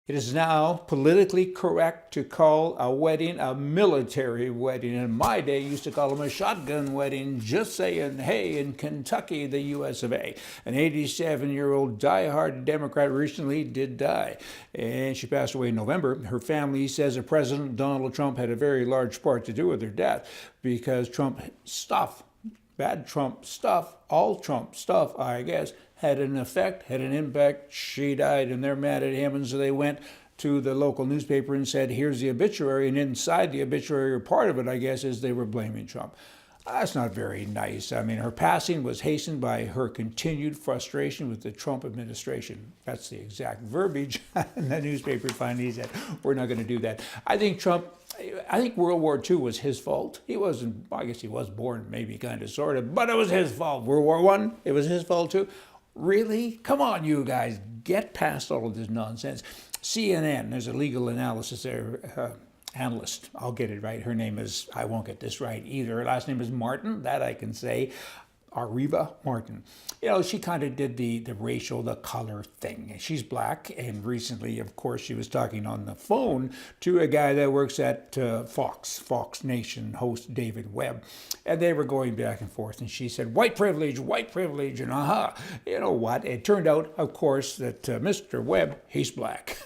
It is now politically correct to call a wedding a military wedding. In my day, used to call them a shotgun wedding. Just saying, hey, in Kentucky, the US of A. An 87-year-old diehard Democrat recently did die, and she passed away in November. Her family says that President Donald Trump had a very large part to do with her death because Trump stuff, bad Trump stuff, all Trump stuff, I guess, had an effect, had an impact. She died, and they're mad at him, and so they went to the local newspaper and said, here's the obituary, and inside the obituary, or part of it, I guess, is they were blaming Trump. That's not very nice. I mean, her passing was hastened by her continued frustration with the Trump administration. That's the exact verbiage. And the newspaper finally said, we're not going to do that. I think World War II was his fault. He wasn't, I guess he was born, maybe kind of, sort of, but it was his fault. World War I, it was his fault too. Really? Come on, you guys, get past all of this nonsense. CNN, there's a legal analysis there, analyst, I'll get it right. Her name is, I won't get this right either. Her last name is Martin, that I can say. Ariva Martin. You know, she kind of did the racial, the color thing. She's black, and recently, of course, she was talking on the phone to a guy that works at Fox Nation host David Webb, and they were going back and forth, and she said, white privilege, and You know what? It turned out, of course, that Mr. Webb, he's black.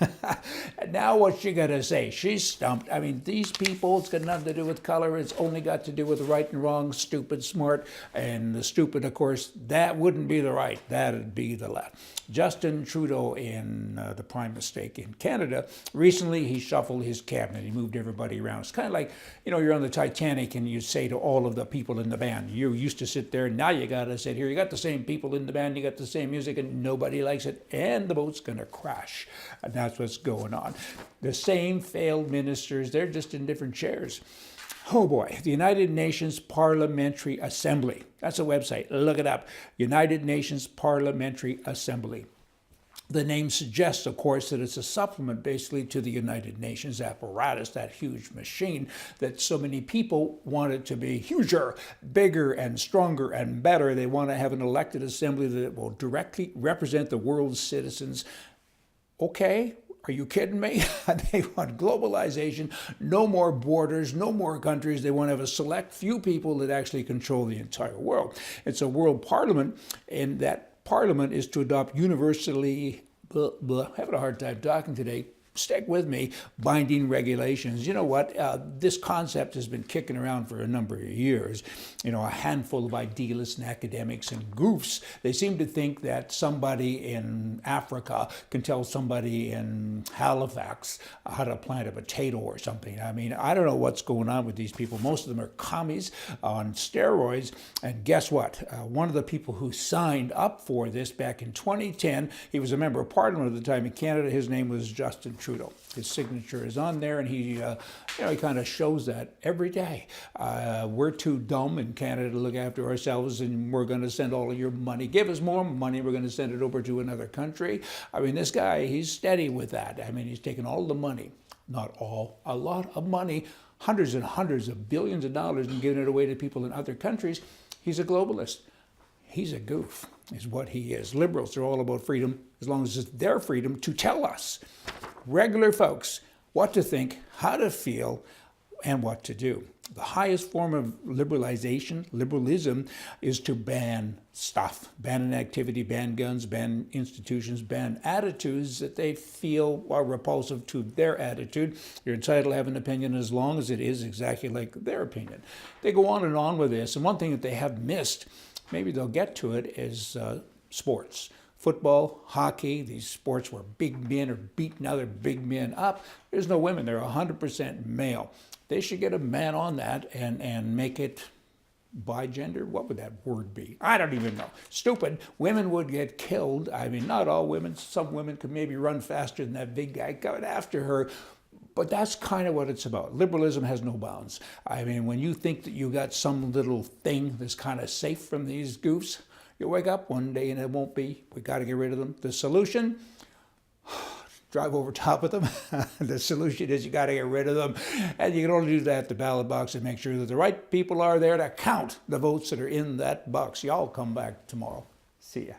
And now what's she going to say? She's stumped. I mean, these people, it's got nothing to do with color. It's only got to do with right and wrong, stupid, smart, and the stupid, of course, that wouldn't be the right, that'd be the left. Justin Trudeau, in the prime mistake in Canada, recently he shuffled his cabinet. He moved everybody around. It's kind of like, you know, you're on the Titanic and you say to all of the people in the band, you used to sit there, now you got to sit here. You got the same people in the band, you got the same music, and nobody likes it, and the boat's going to crash. And that's what's going on. The same failed ministers, they're just in different chairs. Oh boy, the United Nations Parliamentary Assembly. That's a website. Look it up. United Nations Parliamentary Assembly. The name suggests, of course, that it's a supplement basically to the United Nations apparatus, that huge machine that so many people want it to be huger, bigger, and stronger and better. They want to have an elected assembly that will directly represent the world's citizens. Okay. Are you kidding me? They want globalization, no more borders, no more countries. They want to have a select few people that actually control the entire world. It's a world parliament, and that parliament is to adopt universally, having a hard time talking today, stick with me, binding regulations. You know what? This concept has been kicking around for a number of years. You know, a handful of idealists and academics and goofs, they seem to think that somebody in Africa can tell somebody in Halifax how to plant a potato or something. I mean, I don't know what's going on with these people. Most of them are commies on steroids. And guess what? One of the people who signed up for this back in 2010, he was a member of parliament at the time in Canada. His name was Justin Trudeau. His signature is on there, and he kind of shows that every day. We're too dumb in Canada to look after ourselves, and we're going to send all of your money. Give us more money. We're going to send it over to another country. I mean, this guy, he's steady with that. I mean, he's taken all the money, not all, a lot of money, hundreds and hundreds of billions of dollars, and giving it away to people in other countries. He's a globalist. He's a goof, is what he is. Liberals are all about freedom, as long as it's their freedom to tell us, regular folks, what to think, how to feel, and what to do. The highest form of liberalism, is to ban stuff, ban an activity, ban guns, ban institutions, ban attitudes that they feel are repulsive to their attitude. You're entitled to have an opinion as long as it is exactly like their opinion. They go on and on with this, and one thing that they have missed, maybe they'll get to it, is sports. Football, hockey, these sports where big men are beating other big men up. There's no women. They're 100% male. They should get a man on that and make it bi-gender. What would that word be? I don't even know. Stupid. Women would get killed. I mean, not all women. Some women could maybe run faster than that big guy coming after her. But that's kind of what it's about. Liberalism has no bounds. I mean, when you think that you got some little thing that's kind of safe from these goofs, you wake up one day and it won't be. We got to get rid of them. The solution? Drive over top of them. The solution is you got to get rid of them. And you can only do that at the ballot box and make sure that the right people are there to count the votes that are in that box. Y'all come back tomorrow. See ya.